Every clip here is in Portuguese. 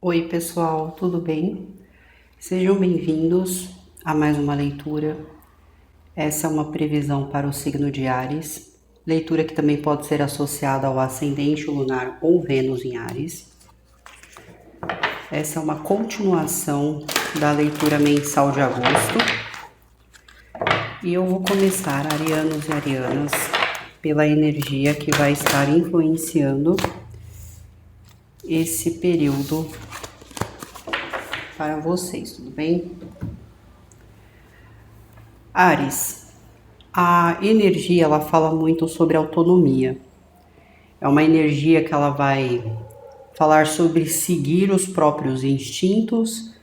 Oi, pessoal, tudo bem? Sejam bem-vindos a mais uma leitura. Essa é uma previsão para o signo de Áries, leitura que também pode ser associada ao ascendente lunar ou Vênus em Áries. Essa é uma continuação da leitura mensal de agosto. E eu vou começar, arianos e arianas, pela energia que vai estar influenciando esse período para vocês, tudo bem? Áries, a energia ela fala muito sobre autonomia. É uma energia que ela vai falar sobre seguir os próprios instintos,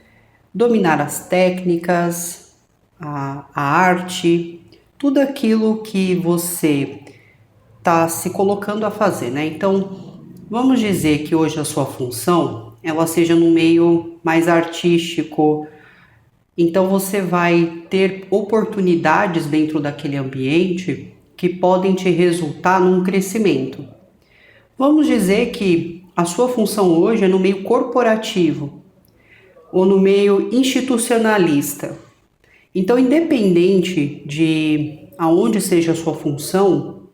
dominar as técnicas, a arte, tudo aquilo que você está se colocando a fazer, né? Então, vamos dizer que hoje a sua função ela seja no meio mais artístico. Então você vai ter oportunidades dentro daquele ambiente que podem te resultar num crescimento. Vamos dizer que a sua função hoje é no meio corporativo ou no meio institucionalista. Então, independente de aonde seja a sua função,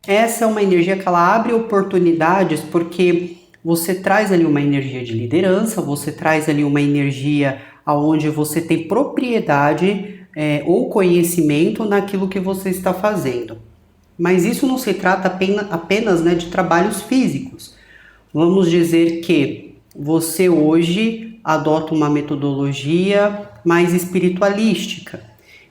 essa é uma energia que ela abre oportunidades porque você traz ali uma energia de liderança, você traz ali uma energia onde você tem propriedade ou conhecimento naquilo que você está fazendo. Mas isso não se trata apenas né, de trabalhos físicos. Vamos dizer que você hoje adota uma metodologia mais espiritualística.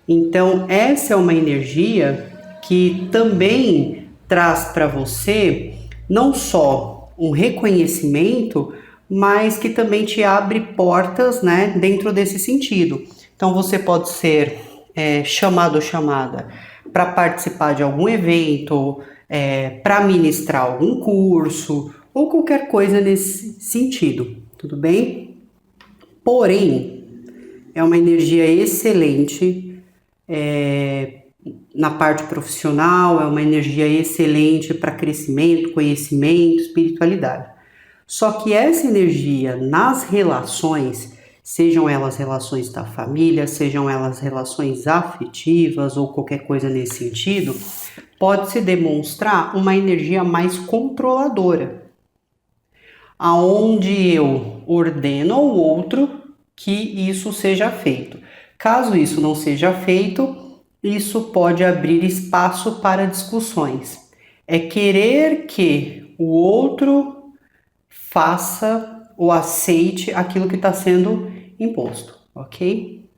Então, essa é uma energia que também traz para você não só um reconhecimento, mas que também te abre portas, né, dentro desse sentido. Então você pode ser chamado ou chamada para participar de algum evento, para ministrar algum curso ou qualquer coisa nesse sentido, tudo bem? Porém, é uma energia excelente na parte profissional, é uma energia excelente para crescimento, conhecimento, espiritualidade. Só que essa energia nas relações, sejam elas relações da família, sejam elas relações afetivas ou qualquer coisa nesse sentido, pode se demonstrar uma energia mais controladora, aonde eu ordeno ao outro que isso seja feito. Caso isso não seja feito, isso pode abrir espaço para discussões. É querer que o outro faça ou aceite aquilo que está sendo imposto, ok?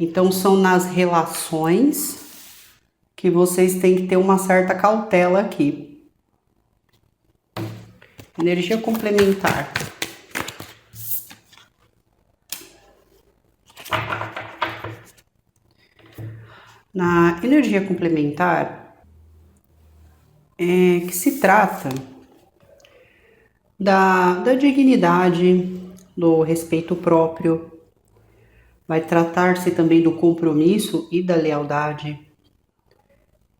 Então são nas relações que vocês têm que ter uma certa cautela aqui. Energia complementar. Na energia complementar, que se trata da dignidade, do respeito próprio, vai tratar-se também do compromisso e da lealdade.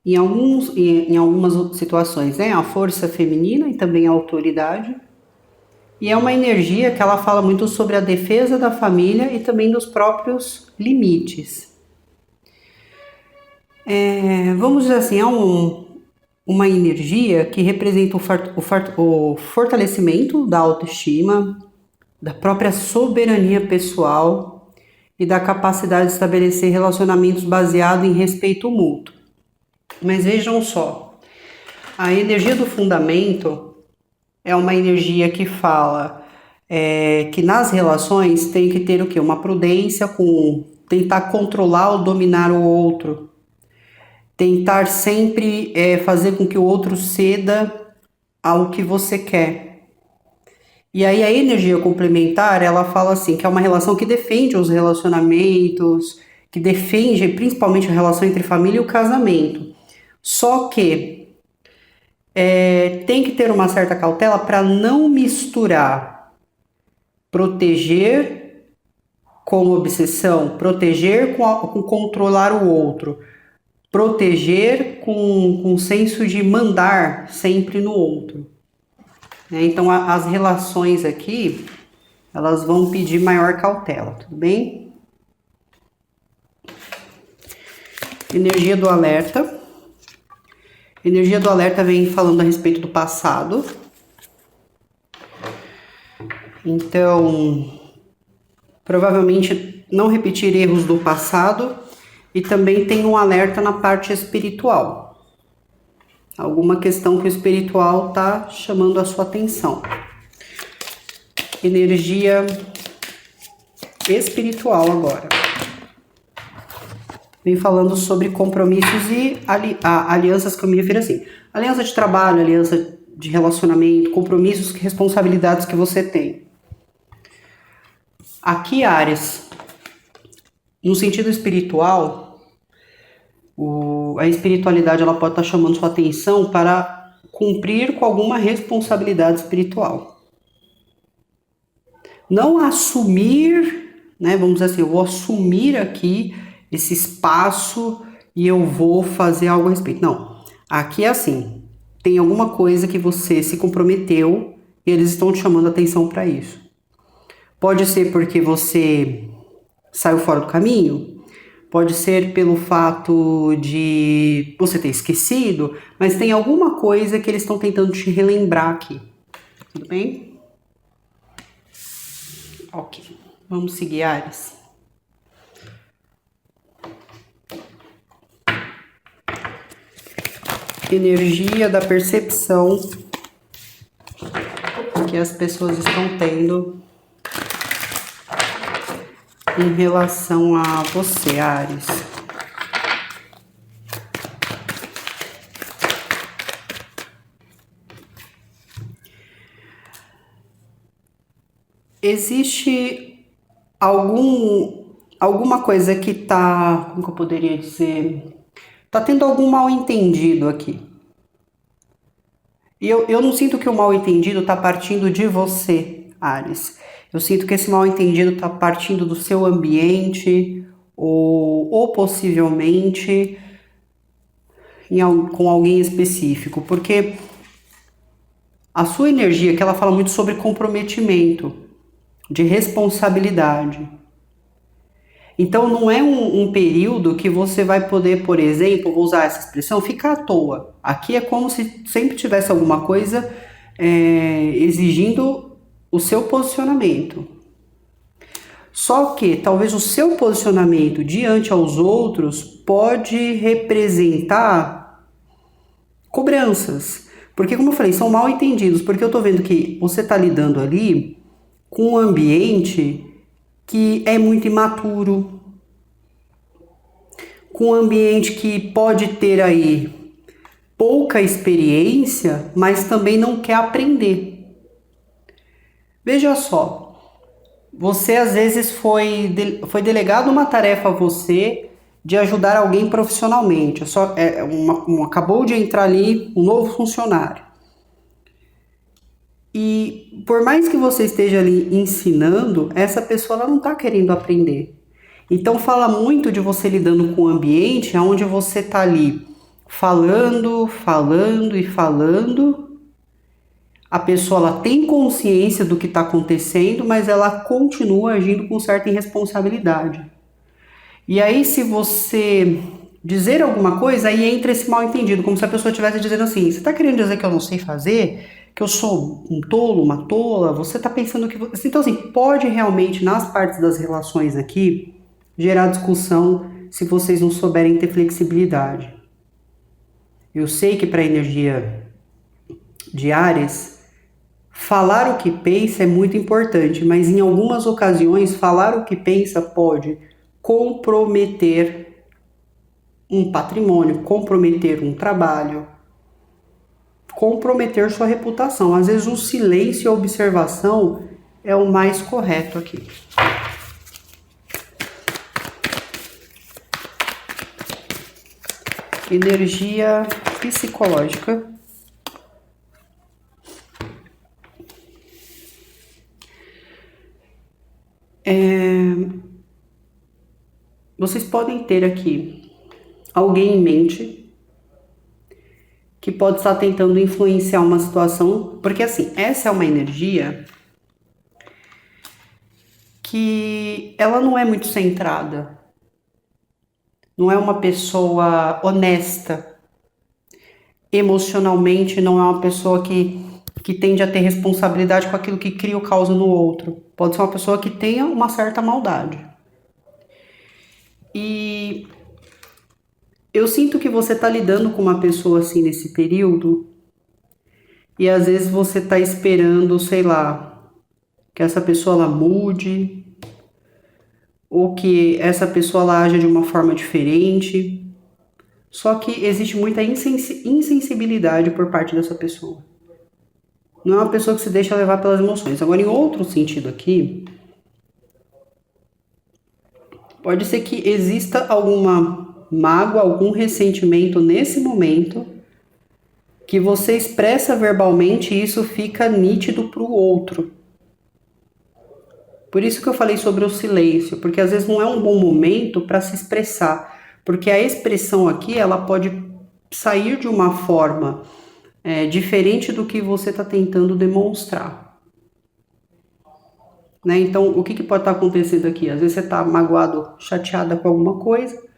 Em algumas situações, né, a força feminina e também a autoridade. E é uma energia que ela fala muito sobre a defesa da família e também dos próprios limites. Vamos dizer assim, é uma energia que representa o fortalecimento da autoestima, da própria soberania pessoal e da capacidade de estabelecer relacionamentos baseados em respeito mútuo. Mas vejam só, a energia do fundamento é uma energia que fala que nas relações tem que ter o quê? Uma prudência com tentar controlar ou dominar o outro, tentar sempre fazer com que o outro ceda ao que você quer. E aí a energia complementar, ela fala assim, que é uma relação que defende os relacionamentos, que defende principalmente a relação entre família e o casamento. Só que tem que ter uma certa cautela para não misturar proteger com obsessão, proteger com controlar o outro, proteger com senso de mandar sempre no outro. né? Então as relações aqui, elas vão pedir maior cautela, tudo bem? Energia do alerta. Energia do alerta vem falando a respeito do passado. Então, provavelmente não repetir erros do passado, e também tem um alerta na parte espiritual. Alguma questão que o espiritual está chamando a sua atenção. Energia espiritual agora. Vem falando sobre compromissos e alianças, que eu me refiro assim. Aliança de trabalho, aliança de relacionamento, compromissos, responsabilidades que você tem. Aqui, Áries, no sentido espiritual, a espiritualidade ela pode estar chamando sua atenção para cumprir com alguma responsabilidade espiritual. Não assumir, né? Vamos dizer assim, eu vou assumir aqui esse espaço e eu vou fazer algo a respeito. Não, aqui é assim, tem alguma coisa que você se comprometeu e eles estão te chamando a atenção para isso. Pode ser porque você saiu fora do caminho, pode ser pelo fato de você ter esquecido, mas tem alguma coisa que eles estão tentando te relembrar aqui. Tudo bem? Ok, vamos seguir, Áries. Energia da percepção que as pessoas estão tendo em relação a você, Áries. Existe alguma coisa que tá, como que eu poderia dizer, tá tendo algum mal entendido aqui. E eu não sinto que o mal entendido tá partindo de você, Áries. Eu sinto que esse mal entendido tá partindo do seu ambiente ou possivelmente com alguém específico, porque a sua energia, que ela fala muito sobre comprometimento, de responsabilidade. Então não é um período que você vai poder, por exemplo, vou usar essa expressão, ficar à toa. Aqui é como se sempre tivesse alguma coisa exigindo o seu posicionamento. Só que talvez o seu posicionamento diante aos outros pode representar cobranças. Porque, como eu falei, são mal entendidos. Porque eu tô vendo que você tá lidando ali com um ambiente que é muito imaturo, com um ambiente que pode ter aí pouca experiência, mas também não quer aprender. Veja só, você às vezes foi delegado uma tarefa a você de ajudar alguém profissionalmente. Acabou de entrar ali um novo funcionário. E por mais que você esteja ali ensinando, essa pessoa ela não está querendo aprender. Então fala muito de você lidando com o ambiente onde você está ali falando e falando. A pessoa ela tem consciência do que está acontecendo, mas ela continua agindo com certa irresponsabilidade. E aí se você dizer alguma coisa, aí entra esse mal entendido, como se a pessoa estivesse dizendo assim, você está querendo dizer que eu não sei fazer? Que eu sou um tolo, uma tola? Você está pensando que... Então assim, pode realmente nas partes das relações aqui gerar discussão se vocês não souberem ter flexibilidade. Eu sei que para a energia de Áries, falar o que pensa é muito importante, mas em algumas ocasiões falar o que pensa pode comprometer um patrimônio, comprometer um trabalho, comprometer sua reputação. Às vezes o silêncio e a observação é o mais correto aqui. Energia psicológica. Vocês podem ter aqui alguém em mente que pode estar tentando influenciar uma situação, porque assim, essa é uma energia que ela não é muito centrada, não é uma pessoa honesta, emocionalmente não é uma pessoa que tende a ter responsabilidade com aquilo que cria ou causa no outro. Pode ser uma pessoa que tenha uma certa maldade. E eu sinto que você tá lidando com uma pessoa assim nesse período, e às vezes você tá esperando, sei lá, que essa pessoa ela mude, ou que essa pessoa ela aja de uma forma diferente. Só que existe muita insensibilidade por parte dessa pessoa. Não é uma pessoa que se deixa levar pelas emoções. Agora, em outro sentido aqui, pode ser que exista alguma mágoa, algum ressentimento nesse momento que você expressa verbalmente e isso fica nítido para o outro. Por isso que eu falei sobre o silêncio, porque às vezes não é um bom momento para se expressar, porque a expressão aqui ela pode sair de uma forma diferente do que você está tentando demonstrar. Né? Então, o que pode estar acontecendo aqui? Às vezes você está magoado, chateada com alguma coisa,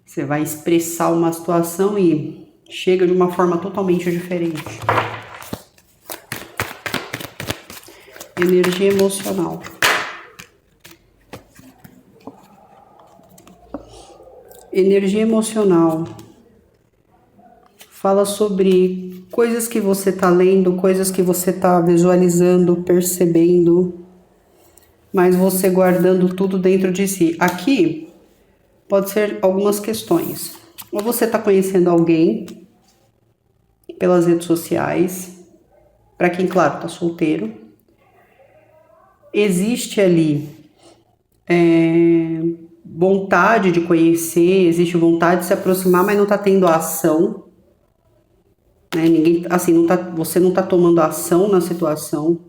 você vai expressar uma situação e chega de uma forma totalmente diferente. Energia emocional. Energia emocional fala sobre coisas que você está lendo, coisas que você está visualizando, percebendo, mas você guardando tudo dentro de si. Aqui pode ser algumas questões. Ou você está conhecendo alguém pelas redes sociais, para quem, claro, está solteiro. Existe ali vontade de conhecer, existe vontade de se aproximar, mas não está tendo ação. Né? Ninguém, assim, você não está tomando ação na situação.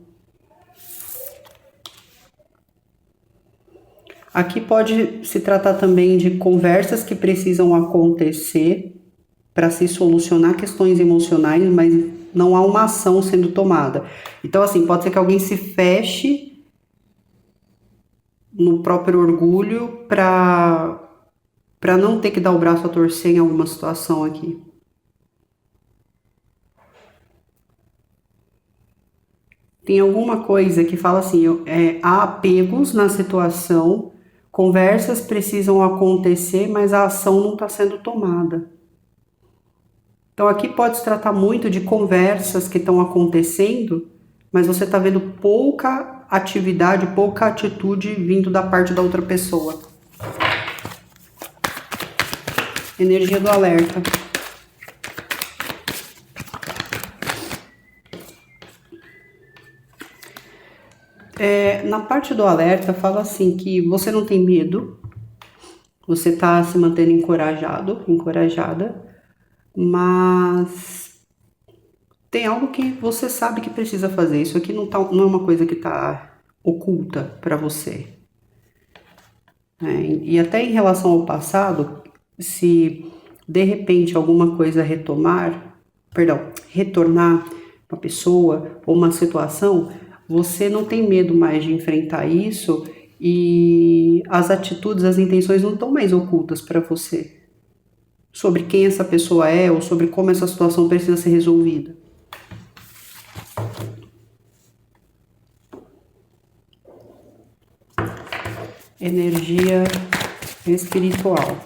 Aqui pode se tratar também de conversas que precisam acontecer para se solucionar questões emocionais, mas não há uma ação sendo tomada. Então, assim, pode ser que alguém se feche no próprio orgulho para não ter que dar o braço a torcer em alguma situação aqui. Tem alguma coisa que fala assim, há apegos na situação, conversas precisam acontecer, mas a ação não está sendo tomada. Então aqui pode se tratar muito de conversas que estão acontecendo, mas você está vendo pouca atividade, pouca atitude vindo da parte da outra pessoa. Energia do alerta. Na parte do alerta fala assim que você não tem medo, você está se mantendo encorajado, encorajada, mas tem algo que você sabe que precisa fazer. Isso aqui não é uma coisa que está oculta para você. E até em relação ao passado, se de repente alguma coisa retornar uma pessoa ou uma situação, você não tem medo mais de enfrentar isso e as atitudes, as intenções não estão mais ocultas para você sobre quem essa pessoa é ou sobre como essa situação precisa ser resolvida. Energia espiritual.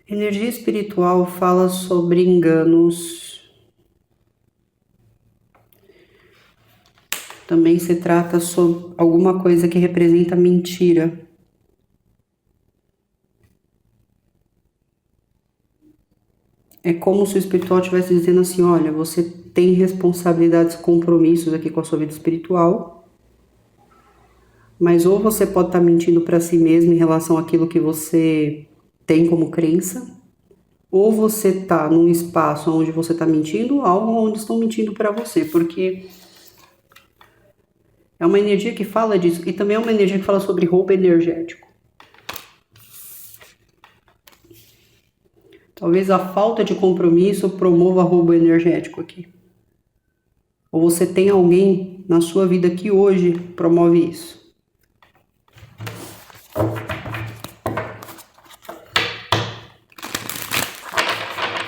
Energia espiritual fala sobre enganos. Também se trata sobre alguma coisa que representa mentira. É como se o espiritual estivesse dizendo assim, olha, você tem responsabilidades, compromissos aqui com a sua vida espiritual, mas ou você pode estar mentindo para si mesmo em relação àquilo que você tem como crença, ou você está num espaço onde você está mentindo, algo onde estão mentindo para você, porque é uma energia que fala disso, e também é uma energia que fala sobre roubo energético. Talvez a falta de compromisso promova roubo energético aqui. Ou você tem alguém na sua vida que hoje promove isso.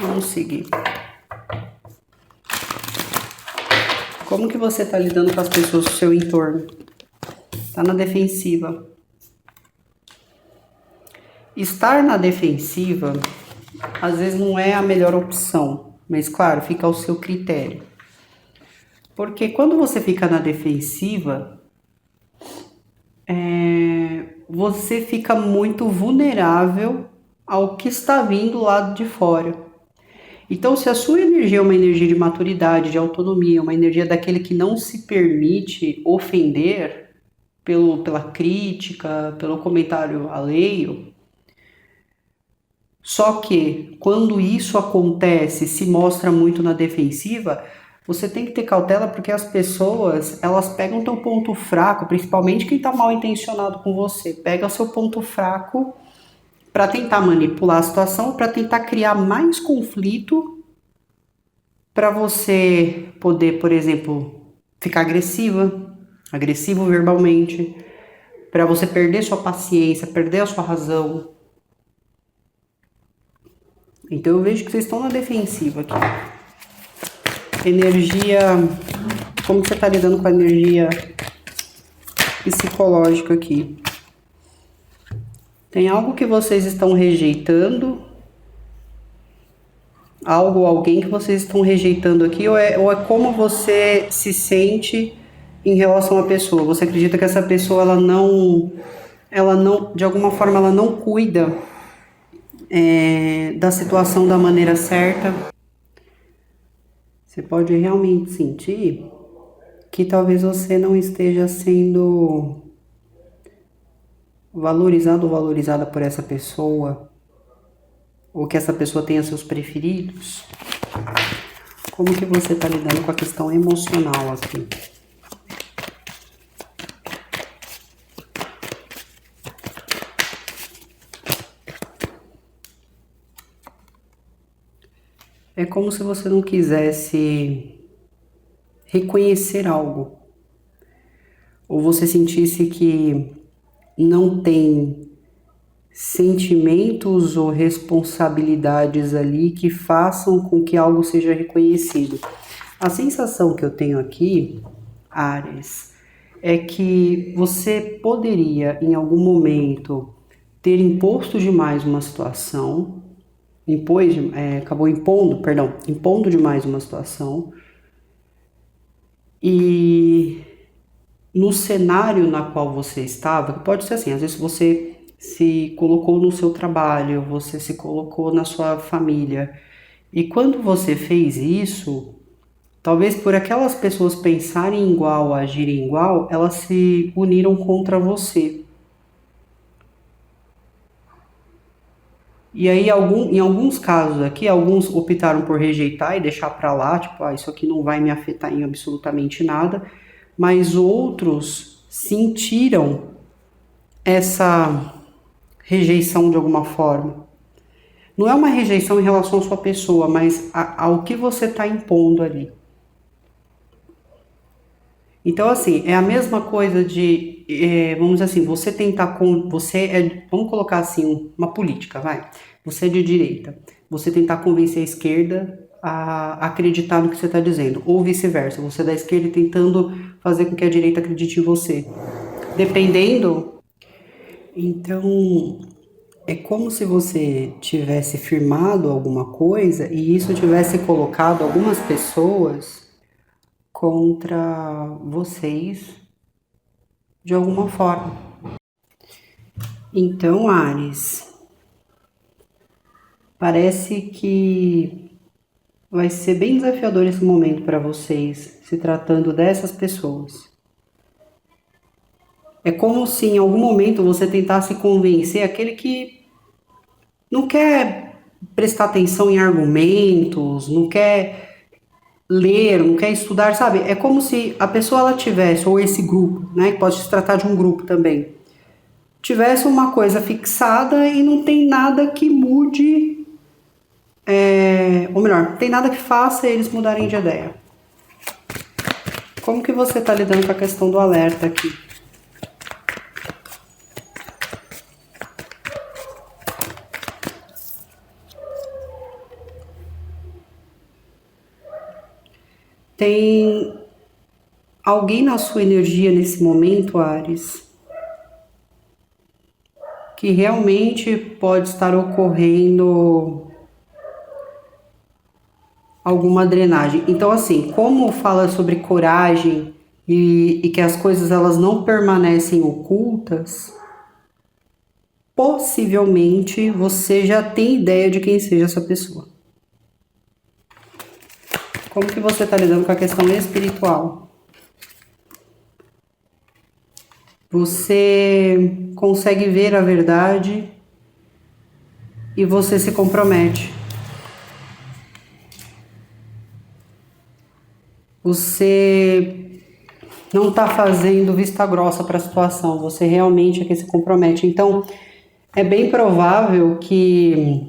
Vamos seguir. Como que você está lidando com as pessoas do seu entorno? Está na defensiva. Estar na defensiva, às vezes não é a melhor opção, mas claro, fica ao seu critério. Porque quando você fica na defensiva, você fica muito vulnerável ao que está vindo lá de fora. Então, se a sua energia é uma energia de maturidade, de autonomia, uma energia daquele que não se permite ofender pela crítica, pelo comentário alheio, só que quando isso acontece, se mostra muito na defensiva, você tem que ter cautela porque as pessoas, elas pegam teu ponto fraco, principalmente quem tá mal intencionado com você, pega seu ponto fraco para tentar manipular a situação, para tentar criar mais conflito, para você poder, por exemplo, ficar agressivo verbalmente, para você perder sua paciência, perder a sua razão. Então eu vejo que vocês estão na defensiva aqui. Energia, como você está lidando com a energia psicológica aqui? Tem algo que vocês estão rejeitando? Algo ou alguém que vocês estão rejeitando aqui? Ou é como você se sente em relação à pessoa? Você acredita que essa pessoa, ela não, de alguma forma, ela não cuida da situação da maneira certa? Você pode realmente sentir que talvez você não esteja sendo valorizado ou valorizada por essa pessoa, ou que essa pessoa tenha seus preferidos. Como que você está lidando com a questão emocional aqui? É como se você não quisesse reconhecer algo, ou você sentisse que não tem sentimentos ou responsabilidades ali que façam com que algo seja reconhecido. A sensação que eu tenho aqui, Áries, é que você poderia em algum momento ter imposto demais uma situação, acabou impondo demais uma situação, e no cenário na qual você estava, que pode ser assim, às vezes você se colocou no seu trabalho, você se colocou na sua família, e quando você fez isso, talvez por aquelas pessoas pensarem igual, agirem igual, elas se uniram contra você. E aí, em alguns casos aqui, alguns optaram por rejeitar e deixar pra lá, tipo, isso aqui não vai me afetar em absolutamente nada, mas outros sentiram essa rejeição de alguma forma. Não é uma rejeição em relação à sua pessoa, mas ao que você está impondo ali. Então, assim, é a mesma coisa de, vamos dizer assim, você tentar, vamos colocar assim, uma política, vai. Você é de direita, você tentar convencer a esquerda a acreditar no que você está dizendo, ou vice-versa, você é da esquerda tentando fazer com que a direita acredite em você. Dependendo, então, é como se você tivesse firmado alguma coisa e isso tivesse colocado algumas pessoas contra vocês de alguma forma. Então, Áries, parece que vai ser bem desafiador esse momento para vocês, se tratando dessas pessoas. É como se em algum momento você tentasse convencer aquele que não quer prestar atenção em argumentos, não quer ler, não quer estudar, sabe? É como se a pessoa ela tivesse, ou esse grupo, né, que pode se tratar de um grupo também, tivesse uma coisa fixada e não tem nada que mude ou melhor, tem nada que faça eles mudarem de ideia. Como que você tá lidando com a questão do alerta aqui? Tem alguém na sua energia nesse momento, Áries, que realmente pode estar ocorrendo alguma drenagem. Então, assim, como fala sobre coragem e que as coisas elas não permanecem ocultas, possivelmente você já tem ideia de quem seja essa pessoa. Como que você está lidando com a questão espiritual? Você consegue ver a verdade e você se compromete. Você não está fazendo vista grossa para a situação, você realmente é que se compromete. Então, é bem provável que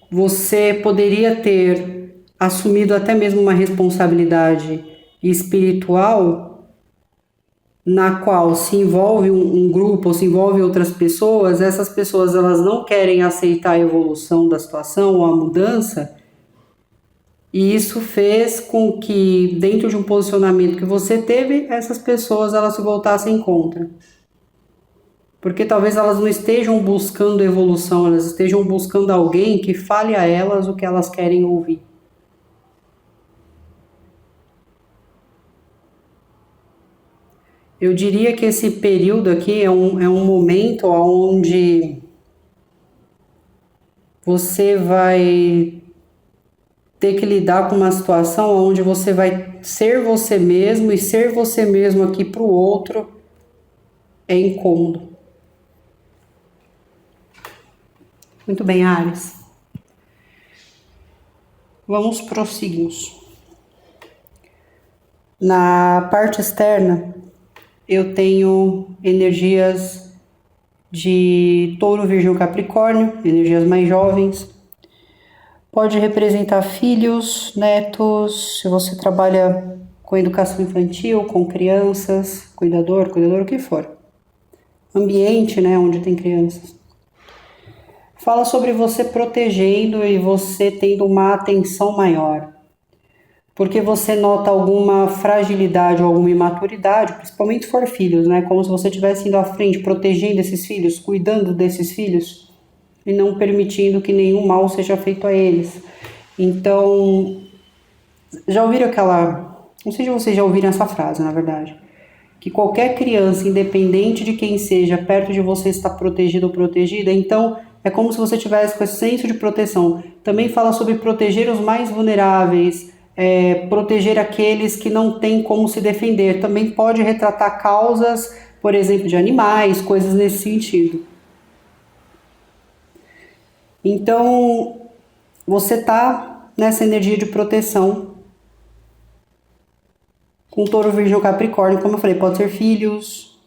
você poderia ter assumido até mesmo uma responsabilidade espiritual na qual se envolve um grupo ou se envolve outras pessoas, essas pessoas elas não querem aceitar a evolução da situação ou a mudança, e isso fez com que dentro de um posicionamento que você teve, essas pessoas elas se voltassem contra. Porque talvez elas não estejam buscando evolução, elas estejam buscando alguém que fale a elas o que elas querem ouvir. Eu diria que esse período aqui é um momento onde você vai ter que lidar com uma situação onde você vai ser você mesmo, e ser você mesmo aqui para o outro é incômodo. Muito bem, Áries. Vamos prosseguir. Na parte externa, eu tenho energias de Touro, Virgem, Capricórnio, energias mais jovens. Pode representar filhos, netos, se você trabalha com educação infantil, com crianças, cuidador, o que for. Ambiente, né, onde tem crianças. Fala sobre você protegendo e você tendo uma atenção maior. Porque você nota alguma fragilidade ou alguma imaturidade, principalmente se for filhos, né? Como se você estivesse indo à frente, protegendo esses filhos, cuidando desses filhos e não permitindo que nenhum mal seja feito a eles. Então, já ouviram aquela... Não sei se vocês já ouviram essa frase, na verdade. Que qualquer criança, independente de quem seja, perto de você está protegido ou protegida, então é como se você tivesse com esse senso de proteção. Também fala sobre proteger os mais vulneráveis, proteger aqueles que não têm como se defender. Também pode retratar causas, por exemplo, de animais, coisas nesse sentido. Então, você está nessa energia de proteção com Touro, Virgem ou Capricórnio, como eu falei, pode ser filhos,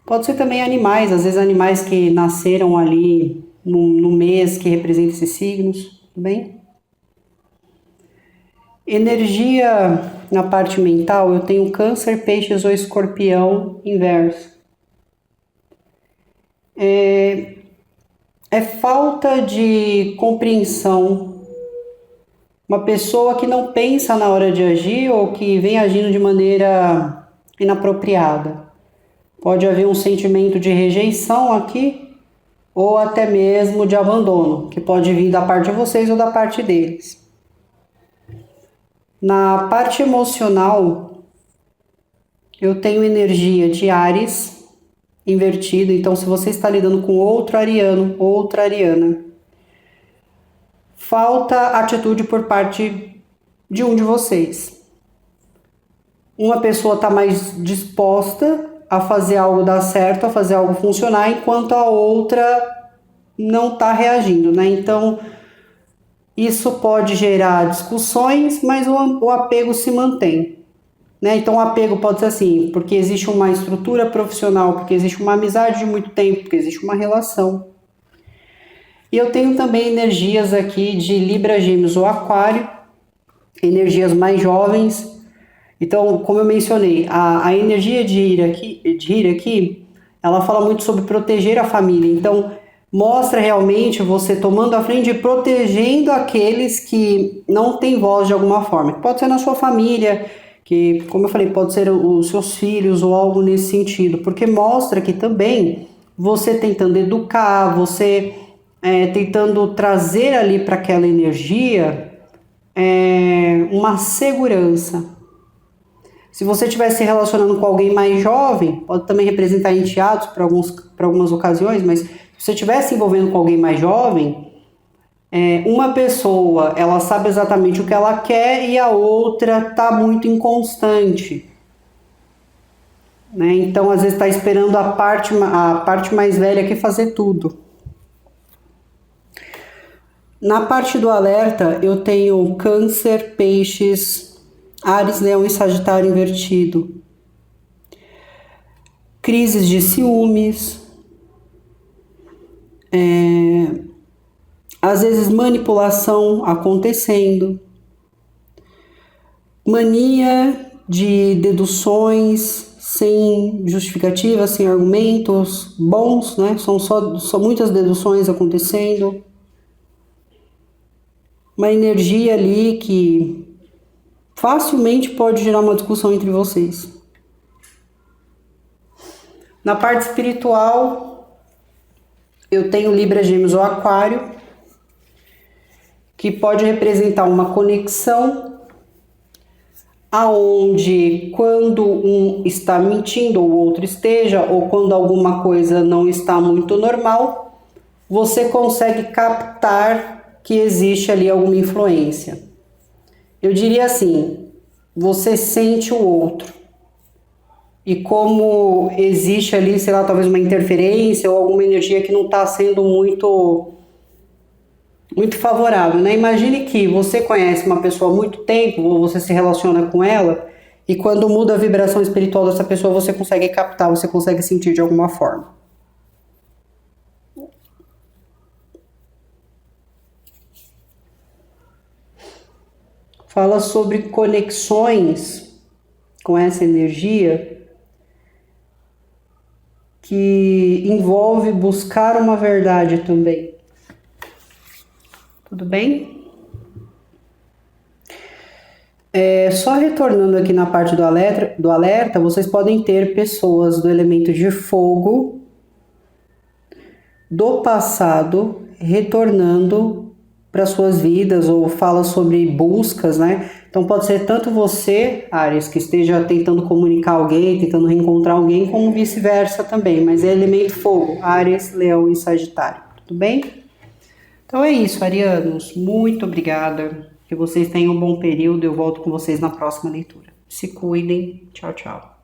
pode ser também animais, às vezes animais que nasceram ali no mês que representa esses signos, tudo bem? Energia na parte mental, eu tenho Câncer, Peixes ou Escorpião inverso. É falta de compreensão. Uma pessoa que não pensa na hora de agir ou que vem agindo de maneira inapropriada. Pode haver um sentimento de rejeição aqui, ou até mesmo de abandono, que pode vir da parte de vocês ou da parte deles. Na parte emocional, eu tenho energia de Áries invertido, então se você está lidando com outro ariano, outra ariana, falta atitude por parte de um de vocês. Uma pessoa está mais disposta a fazer algo dar certo, a fazer algo funcionar, enquanto a outra não está reagindo, né? Então, isso pode gerar discussões, mas o apego se mantém. né? Então o apego pode ser assim, porque existe uma estrutura profissional, porque existe uma amizade de muito tempo, porque existe uma relação. E eu tenho também energias aqui de Libra, Gêmeos ou Aquário, energias mais jovens. Então, como eu mencionei, a energia de ir aqui, ela fala muito sobre proteger a família. Então, mostra realmente você tomando a frente e protegendo aqueles que não têm voz de alguma forma. Pode ser na sua família, que, como eu falei, pode ser os seus filhos ou algo nesse sentido, porque mostra que também você tentando educar, você tentando trazer ali para aquela energia uma segurança. Se você estiver se relacionando com alguém mais jovem, pode também representar enteados para algumas ocasiões, mas se você estiver se envolvendo com alguém mais jovem, uma pessoa ela sabe exatamente o que ela quer e a outra está muito inconstante. Né? Então, às vezes, está esperando a parte mais velha que fazer tudo. Na parte do alerta, eu tenho Câncer, Peixes, Áries, Leão e Sagitário invertido. Crises de ciúmes. Às vezes manipulação acontecendo. Mania de deduções sem justificativa, sem argumentos bons, né? São muitas deduções acontecendo. Uma energia ali que facilmente pode gerar uma discussão entre vocês. Na parte espiritual, eu tenho Libra, Gêmeos ou Aquário, que pode representar uma conexão aonde quando um está mentindo ou o outro esteja, ou quando alguma coisa não está muito normal, você consegue captar que existe ali alguma influência. Eu diria assim, você sente o outro. E como existe ali, sei lá, talvez uma interferência ou alguma energia que não está sendo muito favorável, né? Imagine que você conhece uma pessoa há muito tempo, ou você se relaciona com ela, e quando muda a vibração espiritual dessa pessoa, você consegue captar, você consegue sentir de alguma forma. Fala sobre conexões com essa energia que envolve buscar uma verdade também. Tudo bem? Só retornando aqui na parte do alerta, vocês podem ter pessoas do elemento de fogo do passado retornando para suas vidas, ou fala sobre buscas, né? Então pode ser tanto você, Áries, que esteja tentando comunicar alguém, tentando reencontrar alguém, como vice-versa também, mas é elemento fogo, Áries, Leão e Sagitário, tudo bem? Então é isso, arianos, muito obrigada, que vocês tenham um bom período, eu volto com vocês na próxima leitura. Se cuidem, tchau, tchau.